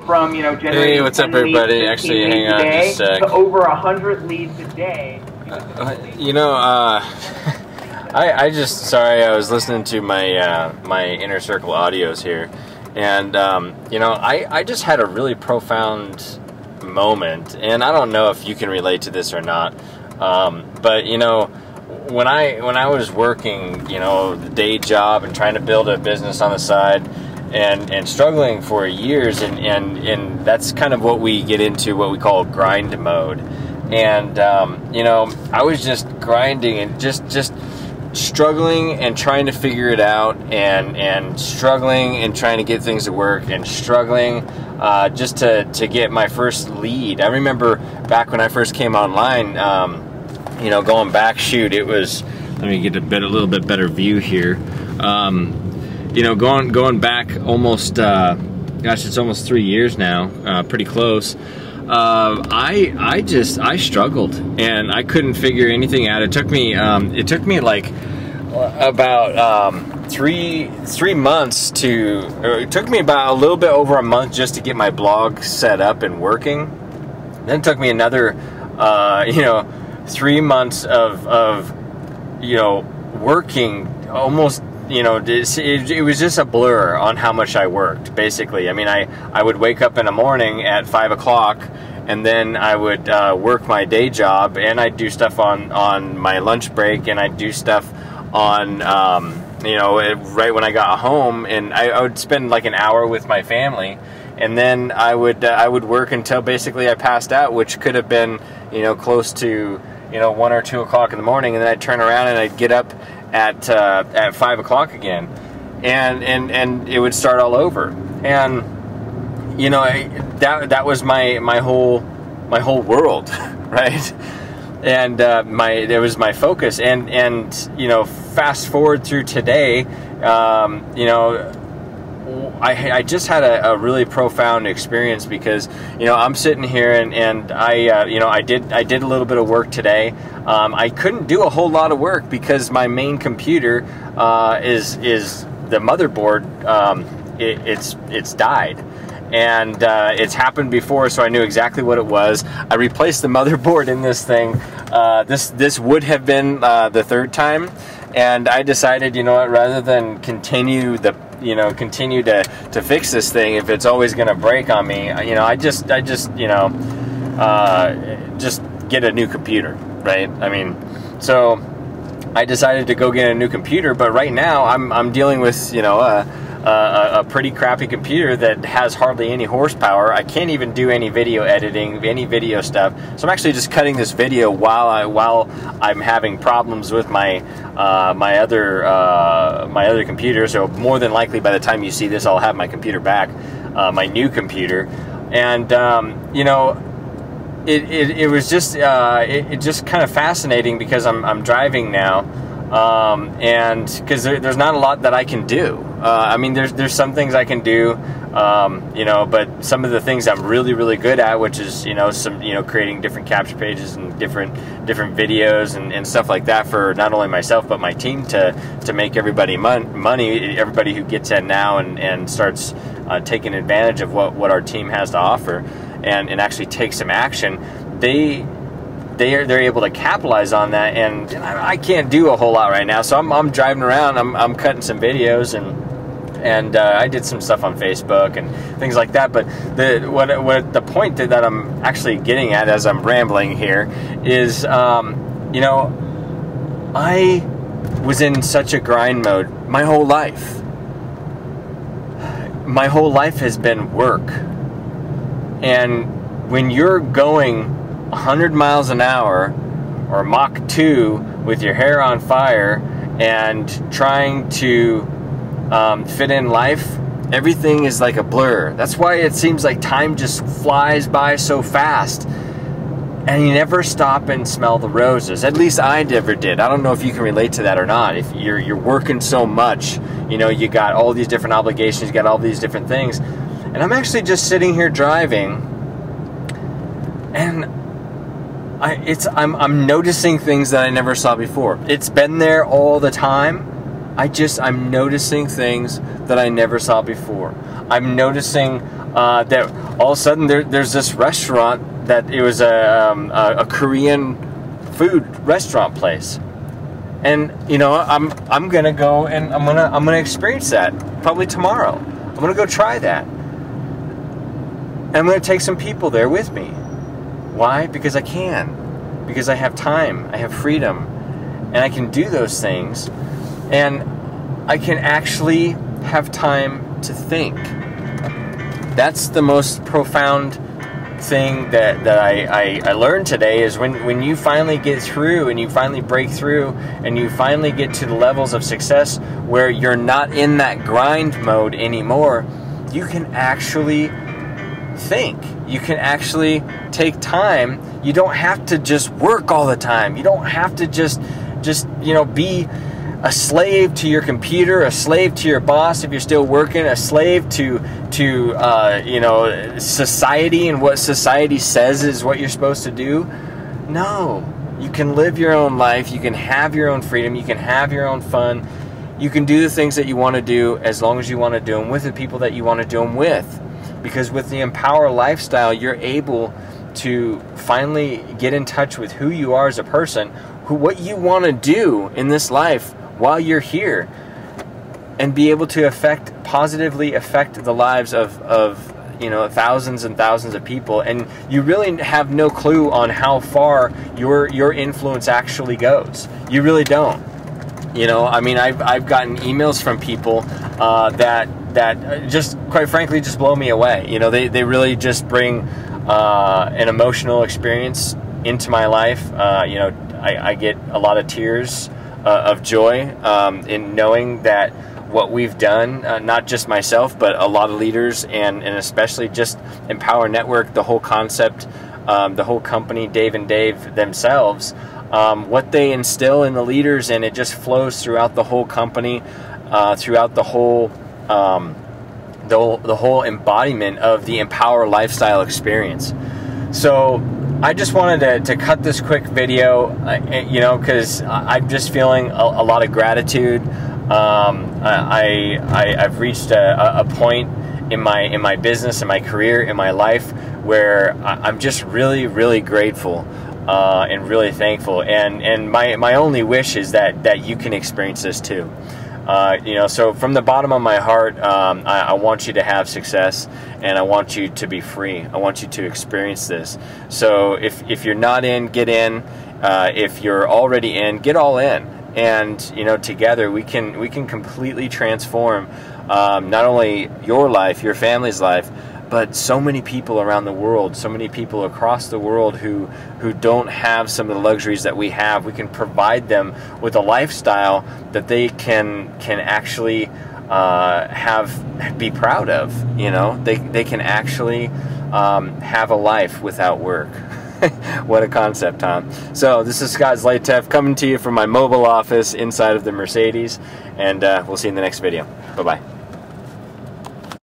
From, you know, generating hey, what's up, everybody? Actually, hang on just a sec. To over 100 leads a day. You know, I just, sorry, I was listening to my my Inner Circle audios here, and you know, I just had a really profound moment, and I don't know if you can relate to this or not, but you know, when I was working, you know, the day job and trying to build a business on the side, and struggling for years, and that's kind of what we get into, what we call grind mode. And you know, I was just grinding and just struggling and trying to figure it out, and struggling and trying to get things to work, and struggling just to get my first lead. I remember back when I first came online, you know, going back, shoot, it was, let me get a little bit better view here. You know, going back almost, gosh, it's almost 3 years now, pretty close. I struggled, and I couldn't figure anything out. It took me like about 3 months to, or it took me about a little bit over a month just to get my blog set up and working. Then it took me another, you know, 3 months of you know, working almost. You know, it was just a blur on how much I worked, basically. I mean, I would wake up in the morning at 5 o'clock, and then I would work my day job, and I'd do stuff on my lunch break, and I'd do stuff on, you know, right when I got home, and I would spend like an hour with my family, and then I would work until basically I passed out, which could have been, you know, close to, you know, 1 or 2 o'clock in the morning, and then I'd turn around and I'd get up at 5 o'clock again, and it would start all over. And you know, that was my whole world, right? And it was my focus. And you know, fast forward through today, you know, I just had a really profound experience, because you know, I'm sitting here and I you know, I did a little bit of work today. I couldn't do a whole lot of work because my main computer is the motherboard. It's died, and it's happened before, so I knew exactly what it was. I replaced the motherboard in this thing. This would have been the third time, and I decided, you know what, rather than continue to fix this thing, if it's always going to break on me, you know, I just you know, just get a new computer, right? I mean, so I decided to go get a new computer, but right now I'm dealing with, you know, a pretty crappy computer that has hardly any horsepower. I can't even do any video editing, any video stuff. So I'm actually just cutting this video while I'm having problems with my my other computer. So more than likely, by the time you see this, I'll have my computer back, my new computer. And you know, it was just it just kind of fascinating, because I'm driving now, and because there's not a lot that I can do. I mean, there's some things I can do, you know, but some of the things I'm really good at, which is, you know, creating different capture pages and different videos and stuff like that for not only myself but my team, to make everybody money, everybody who gets in now and starts taking advantage of what our team has to offer, and actually take some action. They're able to capitalize on that, and I can't do a whole lot right now. So I'm driving around, I'm cutting some videos, and I did some stuff on Facebook and things like that. But the point that I'm actually getting at as I'm rambling here is, you know, I was in such a grind mode my whole life. My whole life has been work, and when you're going 100 miles an hour or Mach 2 with your hair on fire and trying to fit in life, everything is like a blur. That's why it seems like time just flies by so fast, and you never stop and smell the roses. At least I never did. I don't know if you can relate to that or not. If you're working so much, you know, you got all these different obligations, you got all these different things, and I'm actually just sitting here driving, and I'm noticing things that I never saw before. It's been there all the time. I'm noticing things that I never saw before. I'm noticing that all of a sudden there's this restaurant that it was a Korean food restaurant place, and you know, I'm gonna go and I'm gonna experience that probably tomorrow. I'm gonna go try that, and I'm gonna take some people there with me. Why? Because I can, because I have time, I have freedom, and I can do those things, and I can actually have time to think. That's the most profound thing that I learned today, is when you finally get through and you finally break through and you finally get to the levels of success where you're not in that grind mode anymore, you can actually think. You can actually take time. You don't have to just work all the time. You don't have to just you know, be a slave to your computer, a slave to your boss if you're still working, a slave to you know, society and what society says is what you're supposed to do. No, you can live your own life. You can have your own freedom. You can have your own fun. You can do the things that you want to do as long as you want to do them with the people that you want to do them with. Because with the Empower lifestyle, you're able to finally get in touch with who you are as a person, what you want to do in this life while you're here, and be able to positively affect the lives of you know, thousands and thousands of people. And you really have no clue on how far your influence actually goes. You really don't. You know, I mean, I've gotten emails from people that just, quite frankly, just blow me away. You know, they really just bring an emotional experience into my life. You know, I get a lot of tears of joy in knowing that what we've done, not just myself, but a lot of leaders, and especially just Empower Network, the whole concept, the whole company, Dave and Dave themselves, what they instill in the leaders, and it just flows throughout the whole company, throughout the whole embodiment of the Empower lifestyle experience. So I just wanted to cut this quick video, you know, because I'm just feeling a lot of gratitude. I've reached a point in my business, in my career, in my life, where I'm just really, really grateful and really thankful. And my only wish is that you can experience this too. You know, so from the bottom of my heart, I want you to have success, and I want you to be free. I want you to experience this. So if you're not in, get in. If you're already in, get all in. And you know, together we can completely transform not only your life, your family's life, but so many people around the world, so many people across the world who don't have some of the luxuries that we have. We can provide them with a lifestyle that they can actually be proud of. You know, they can actually have a life without work. What a concept, huh? So this is Scott Zlatev coming to you from my mobile office inside of the Mercedes, and we'll see you in the next video. Bye-bye.